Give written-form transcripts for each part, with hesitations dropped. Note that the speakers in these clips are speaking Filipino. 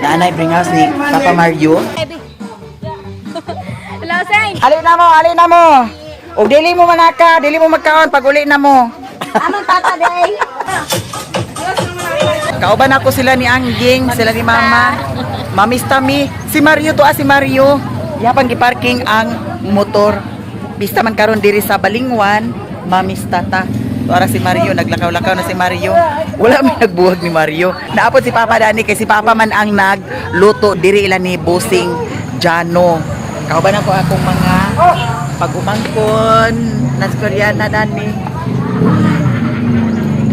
Nanay bringas ni Papa Mario. Hello, Say. Alin na mo. O dili mo manaka, dili mo magkaon pag uli na mo. Amang tata day. Kauban ako sila ni Angging, sila ni Mama. Mamis Tami, si Mario to si Mario. Yapang giparking ang motor. Bista man karon diri sa Balingwan, Mamis Tata. Para si Mario, naglakaw-lakaw na si Mario. Wala may nagbuhag ni Mario. Naapot si Papa Dani kay si Papa man ang nagluto diri ila ni Bossing Jano. Kauban ako akong mga pag-umangkon nas Koreana Dani.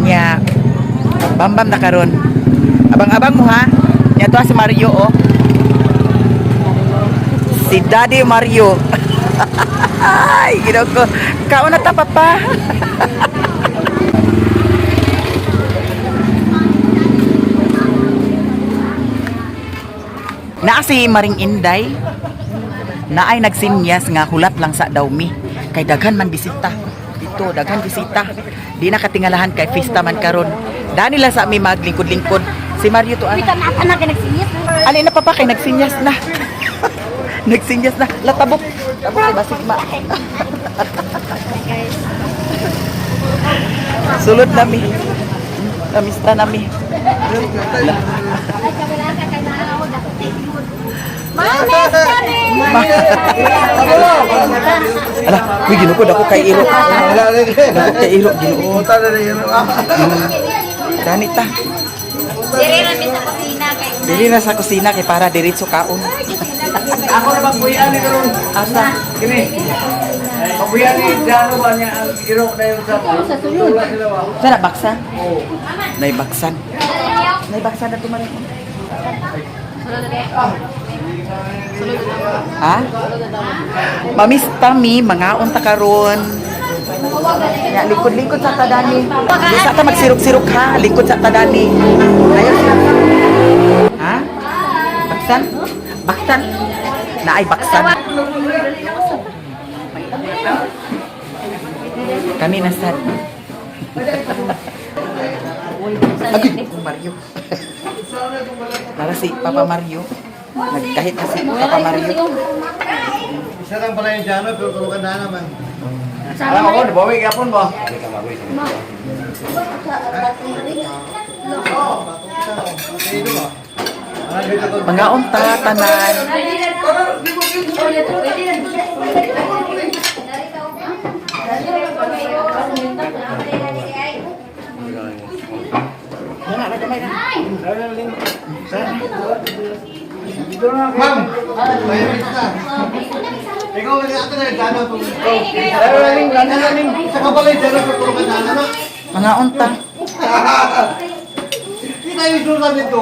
Nya bambam na karon. Abang-abang mo ha. Nya to si Mario oh. Si Daddy Mario. Ay, ginoo. Kaon na ta papa. Naa si Maring Inday na ay nagsinyas nga hulat lang sa dawmi kay daghan man bisita dito, daghan bisita di na katingalahan kay festa man karon dani lang sa mi maglingkod-lingkod si Mario to Wita na ka na nagsinyas. alin na papa kay nagsinyas na nagsinyas na latabok tabok kay basig ma sulod nami namista nami Mames kami. ala kuy ginoo dako kay iro dako kay iro ginoo ganita Dire na mi sa kusina kay. dili na sa kusina kay para diretso kaon Ako na magpuyan ni karon. asa Kini. Magpuyan ni Jano ba niya ang giro na yung sa tulad sila ba? sana baksan Oo. naibaksan naibaksan na tumarin ha Mamis Tami mga unta karon ya likod-likod sa tadani di sa ta magsirok-sirok ha likod sa tadani ayo ha baksan baksan na ay baksan kami nasad agad Mario para si Papa Mario nagkahit na si Papa Mario Isa lang pala yung Jano pero tulukan na naman. Alam ako, nabawi yapon ba? mga unta tanan Ma'am! Ikaw kasi ato na yung Jano kung ikaw. Isa ka pala yung Jano pero tulukan na naman. mga unta Hindi tayo yung sulat nito.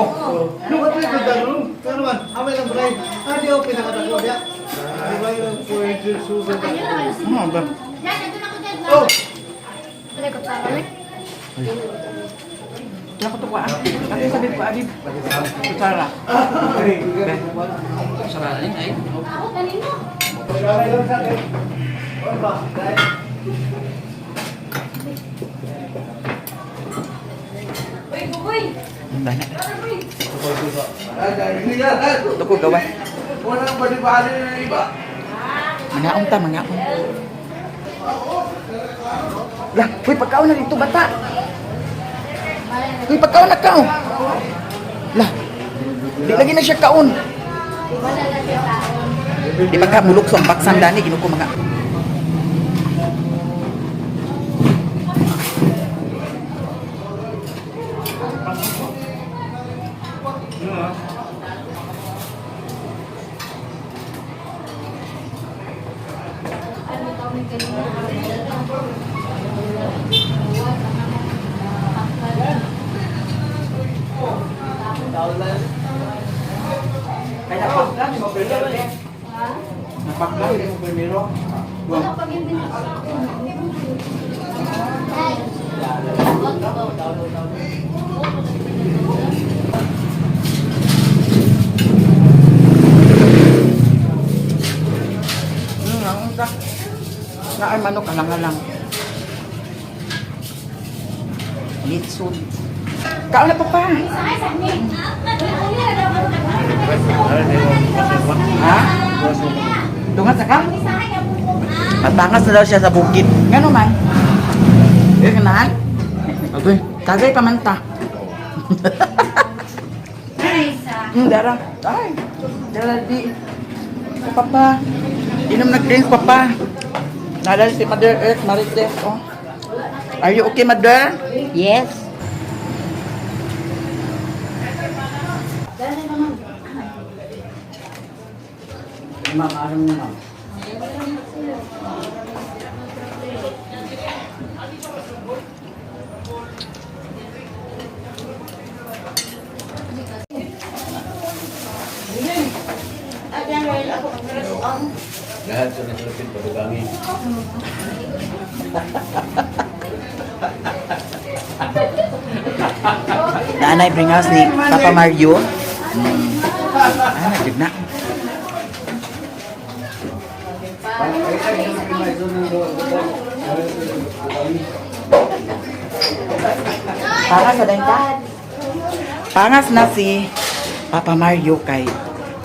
Lukat rin yung Jano. Pero man, amay lang bray. Di ako pinakatako niya. Di ba yung sulat ano ba Oh! Kaya ko to ba? Ano sabi ko, Adib? Kutsara. Kutsara rin ay. Ito ko gawa. Mga unta, mga unta. Lah, uy, pagkaon na dito, bata. Uy, pagkaon na kao. Lah, di lagi na siya kaon. Di pagka mulok sa baksan dani, ginuko mga. Kaya napaklan mo primero. Napaklan mo primero. Na ay manok alang-alang. Litsun. Kaon na pa pa. Tungat sa ka? Matangas na daw siya sa bukid. Gano'n man? Eh, kanahan? Agoy, tagay pa man ta. Dara. Ay, dara di. Papa, inom nag-drink, Papa. Nalala si Mother Earth, Marites, oh. Are you okay, Mother? Yes. Ma'am, anong mo, ma'am? Lahat sa nasulapit padugangi. Nanay bring house ni Papa Mario. Nagdig na. Pangas na din ka? Pangas na si Papa Mario kay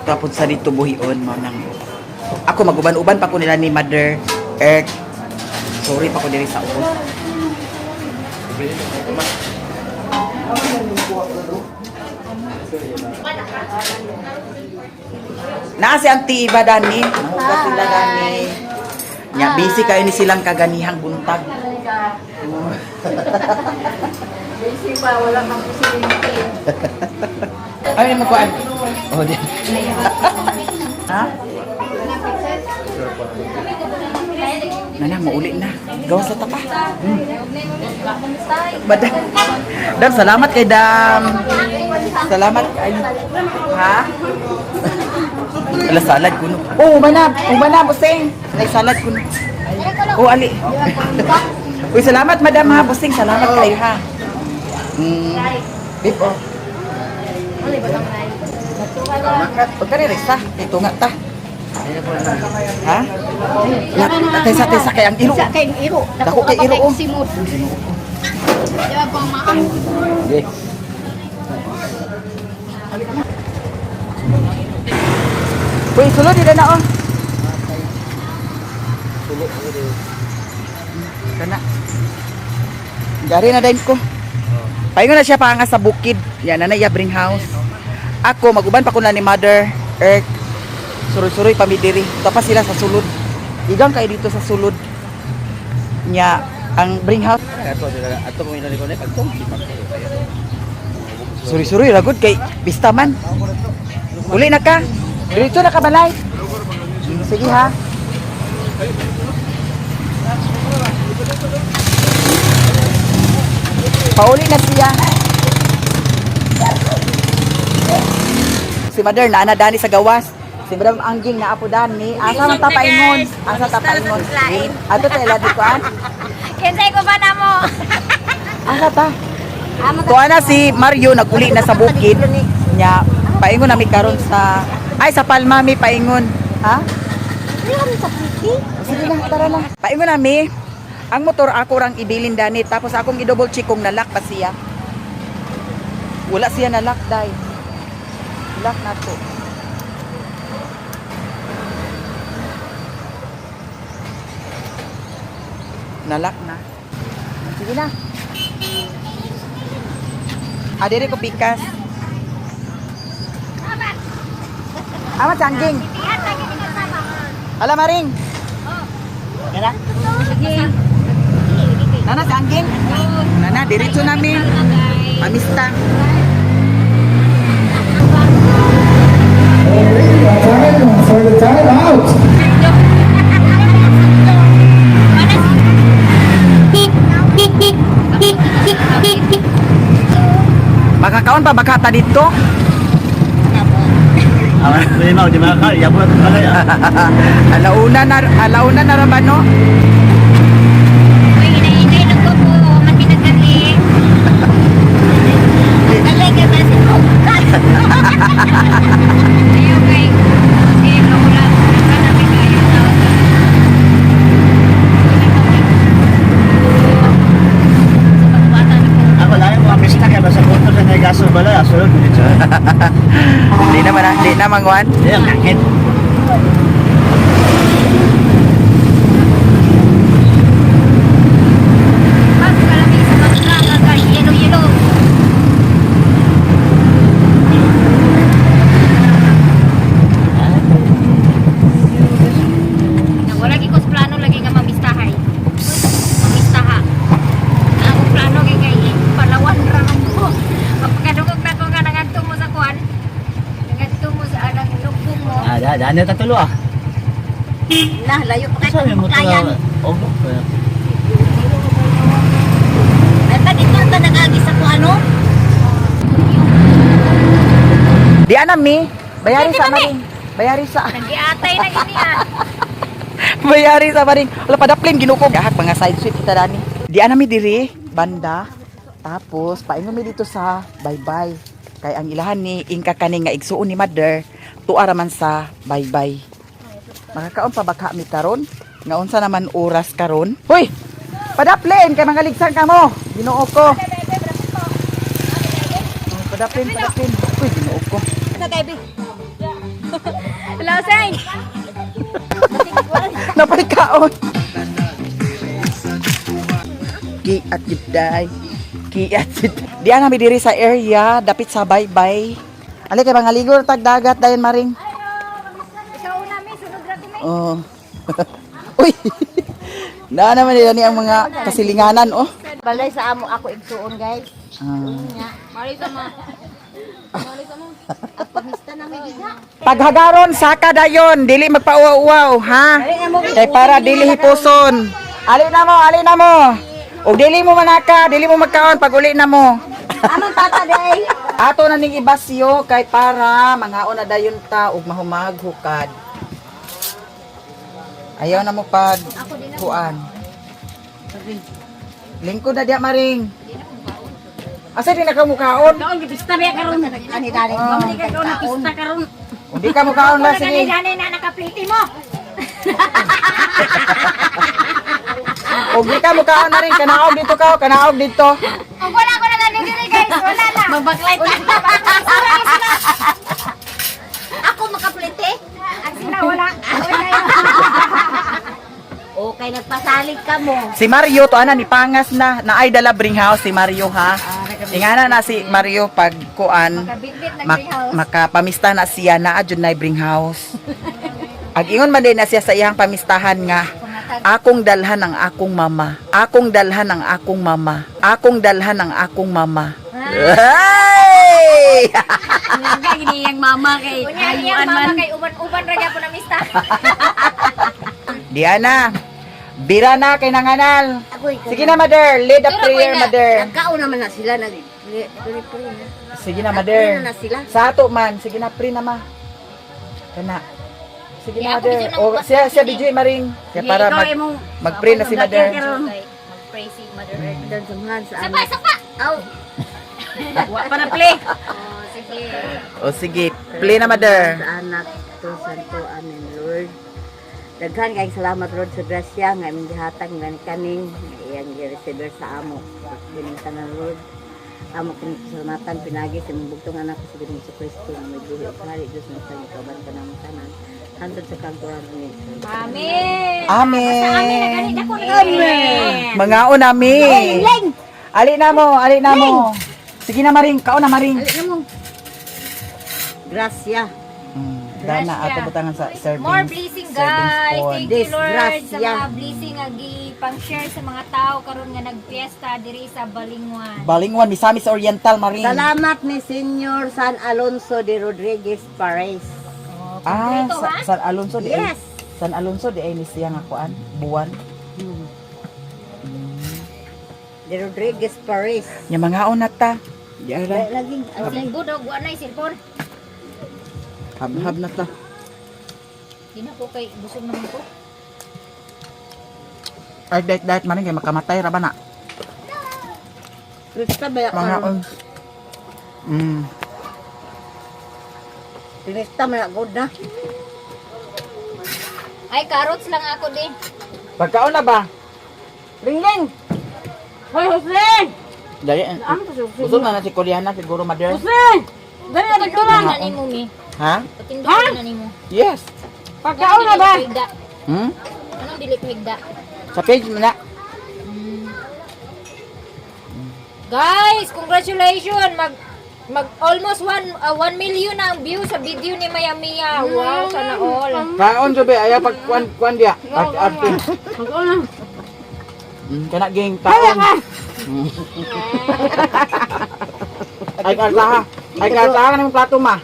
tapos sa dito buhion mo nang ako maguban-uban pa ko nila ni Mother Earth. Sorry pa ko diri sa ubos. Naa si Auntie Iba Dani, nahugas sila Dani. Nya busy kayo ni silang kaganihang buntag. Busy pa, wala kang posibility. Ay mo kuan. Oh, di. Ha? Nana, mauli na. Gawas sa tapa. Madam. Dam, salamat kay Dam. Salamat kay... Ha? Ala, salad kuno. Oh, umana, busing. Alay, salad kuno. Oh, ali. Uy, salamat, Madam, ha. Busing, salamat kayo, ha. Beef, oh. Huwag ka rin, Risa. Ito nga, ta. Ha? Tesa kay ang iro. Sa kay iro. Dako kay iro, oh. Simod. Di ba po ang maang? Okay. Uy, sulod din na, oh. Kana. Dari na din ko. Paingon na siya pa nga sa bukid. Yan na iya bring house. Ako maguban pa ko na ni Mother Earth. Suroy-suroy pamidiri. Tapos sila sa sulod. Igang kayo dito sa sulod. Nya ang bring house. Ato mo inali ko na pagtong. Suroy-suroy ragod kay Bistaman. Uli na ka. Diretso na ka balay. Sige ha. Pauli na siya. Si Mother na Dani sa gawas. Si Madam Angging na apo Dani. Asa man tapaingon? Asa tapaingon? Ato tayo ladi ko an. Kinsay ko ba na mo? Asa ta? Kuha na si Mario naguli na sa bukid. Nya paingon na mi karon sa sa Palma mi paingon. Ha? Sige na, tara na. Paingon na mi. Ang motor ako rang ibilin Dani tapos akong i-double check kung nalock pa siya. Wala siya nalock dai. Lock na to. Nalock na. Sige na. Adere ko pikas. Amat sangging. Ala maring. Kira? Sige. Nana sangging. Nana diretso namin. Pamista. Time for the time out. Makakaon pa bakata dito? May mau di mana kali ya buat kali ya. Alauna na raman no? Uy, hinahinay lang ko po. Man pinagkali. Nalay ka ba si Ayaw kay. Kasi nakulat. Nakanapin kayo na. Ako lang mo amista kay basa punto sa negaso bala asulod dito. Di na mangwan. Yan nakit. Daan na tatulo ah. Nah, layo pa Saan yung motor kayan. na? Oh, Ay, pa dito ka nag-agi sa kung ano? Di anam mi. Bayari sa maring. Bayari sa Nag-iatay na gini ah. bayari sa maring. Wala pa daplin ginukog. Gahak mga side street kita dani. Di anam mi diri banda. Tapos paingon mi dito sa bye-bye. Kay ang ilahan ni ingka kani nga igsuon ni mother tuara man sa bye-bye. Makakaon pa baka mi karon? Nga unsa naman oras karon? Hoy! Padaplin kay mga ligsan ka mo. Ginoo ko. Padaplin. Uy, ginoo ko. Sa Debbie. Hello, Say. Napalikaon. Kiat juday. Kiat jud. Diyan kami diri sa area dapit sa bye-bye. Ali kay mga ligor tag dagat dayon maring. Ikaw na, mi. Sunod na din. Oh. Uy. Na naman nila ni ang mga kasilinganan oh. Balay sa amo ako igsuon, guys. Ah. Mari sa ma. At pamista na may gida. Paghagaron saka dayon, dili magpauwaw-uwaw, ha? Kay para dili hipuson. Ali na mo. O dili mo manaka, dili mo magkaon pag uli na mo. Among tata day. Ato na ning ibasyo kay para mangaon na dayon ta ug mahumag hukad. Ayaw na mo pag kuan. Lingkod na diya maring. Asa di na ka mukaon? Kaon gipista ba karon? Ani dali. Mamali ka kaon na pista karon. Hindi ka mukaon la sige. Gani na nakapliti mo. Og di ka mukaon na rin kanaog dito. Ug wala ko na gani diri, guys. Wala na. Magbacklight na. Ako makapliti? Ang sila wala. Okay, nagpasalig ka mo. Si Mario to ana ni pangas na ay dala bring house si Mario ha. Ingana na si Mario pag kuan Makabitbit na greenhouse. makapamista na siya na adjud na bring house. Ag ingon man din na siya sa iyang pamistahan nga akong dalhan ang akong mama. Akong dalhan ang akong mama. Akong dalhan ang akong mama. Ay! Nga giniyang mama kay ayuan man. Kay uban-uban ra gyapon na mista. Diana, bira na kay nanganal. Sige na mother, lead the prayer mother. Nagkaon naman na sila nag Sige na mother. na sila. Sa ato man, sige na pre na ma. Kana. Sige Di, na ako mother. medyo O siya DJ maring. Kaya para mag-pray na si mother. Mag-pray si Mother Earth doon sa mga sa anak. Sapa! Aw! Wa pa na play. Oh, sige. O sige, play na mother. Sa anak to santo amen Lord. Daghan kay salamat Lord sa grasya nga imong gihatag nga kaning iyang gi-receiver sa amo. Dining tanan Lord. Amo kini pasalamatan pinagi sa imong bugtong anak sa Ginoong Kristo nga may buhi ug hari Dios nga sa kaban ka namo tanan. Hantod sa kanturan ni. Amen. Amen. Amen. Amen. Mangaon nami. Ali na mo. Sige na maring, kaon na maring. Grasya. Dana ato butangan sa serving. More blessing guys. Thank you Lord sa Disgrasya. mga blessing nga pang-share sa mga tao karon nga nagpiesta diri sa Balingwan. Balingwan, Misamis Oriental maring. Salamat ni Senyor San Alonso de Rodriguez Pares. Ah, Kompleto, ha? San Alonso di Yes. San Alonso di ay ni siya nga kuan, buwan. De Rodriguez Pares. Nya mangaon na ta. Di ara. Laging Ang good og wa na cellphone. Hab na ta. Di na ko kay busog naman ko. Ay diet maring kay makamatay ra ba na. Krista ba ako? Mangaon. Krista man good na. Ay carrots lang ako din. Pagkaon na ba? Ringling. Hoy Hussein. Dali. Ano to Hussein? Usog na si Koreana siguro mother. Hussein. Dali na Patinduhan na nimo mi. Ha? Patinduhan na nimo. Yes. Pagkaon na ba? Anong dilit migda? Sa page mo na. Guys, congratulations! Mag almost 1 million na ang view sa video ni Maya Mia. Wow, sana all. Kaon jobe ayaw pag kuan dia. Arte. Kana ging taon. Ay kartaha. Ay kartaha ng plato ma.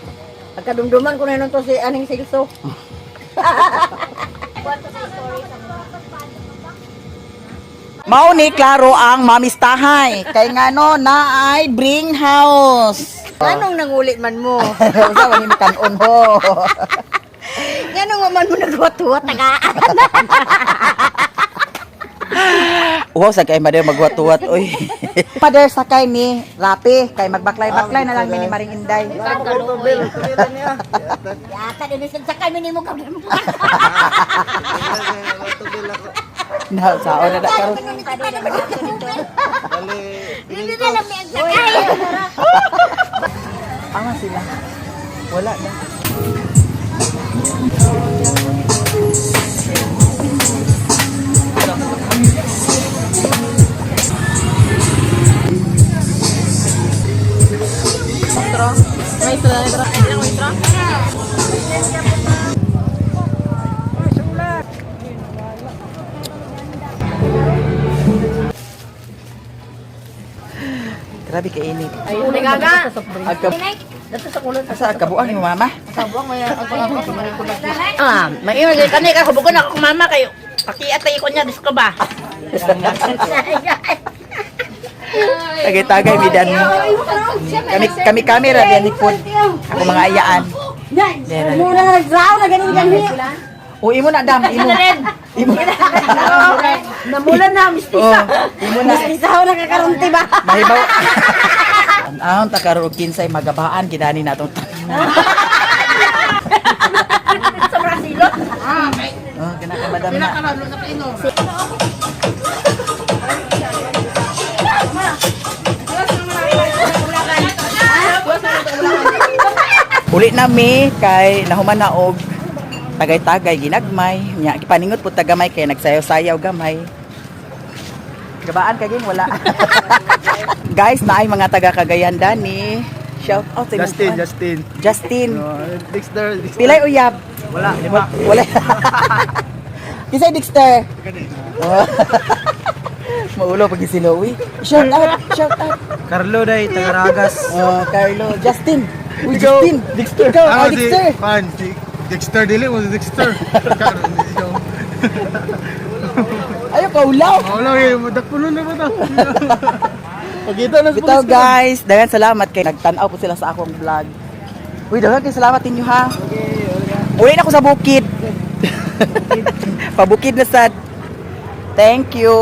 Pagkadumduman ko na nun to si Aning Silso. Mao ni klaro ang mamistahay. Kay ngano na ay bring house. Anong nangulit man mo? Usa man ni kanon ho. Anong man mo nagwat-wat tagaan? Wow, sa kay mother magwat-wat oy. Mother sakay ni Rapi kay magbaklay-baklay na lang mi ni Maring Inday. Yata din sa kami ni mo kami. Na sao na karon. Hindi na lang ang sakay. Anga sila. Wala na. Grabe ka init. Ayun, nagaga. Asa kabuang ni mama? Maingon kay kanay ka kubugon ako mama kayo. Pakiatay ko niya disko ba? Tagay-tagay bidan mo. Kami camera diyan ni Pud. Ako mga ayaan. Muna na nagdraw na ganin ganin. O imo na dam, imo. Imo. Namulan na mistisa. Imo na. Mistisa na kakarunti ba? Mahibaw. Ang ta karon og kinsay magabaan gidani natong. Sa Brasilot. Oh, kana ka madam na. Uli nami kay nahuman na og tagay-tagay ginagmay. Nya gipaningot pud tagamay kay nagsayaw-sayaw gamay. Gabaan kaging wala. Guys, naay mga taga Cagayan dani. Shout out sa Justin, inyo. Justin. Justin. Dexter. Pilay uyab. Wala, lima. Wala. Kisay Dexter. Oh. Maulo pag sinuwi. Shout out, shout out. Carlo day, Tagaragas. Oh, Carlo, Justin. Uy, Ikaw, Justin. Dexter. Ikaw, Ako si Dexter. Pan, si Dexter dili mo si Dexter. Karon ikaw. Ayaw ka ulaw. Wala yun, madakpulo na ba ta? Pagkita na sa Bitaw pulis ka. guys, dagan salamat kay nagtan-aw po sila sa akong vlog. Uy, dagan kay salamat ninyo ha. Uli na ako sa bukid. Pabukid na sad. Thank you.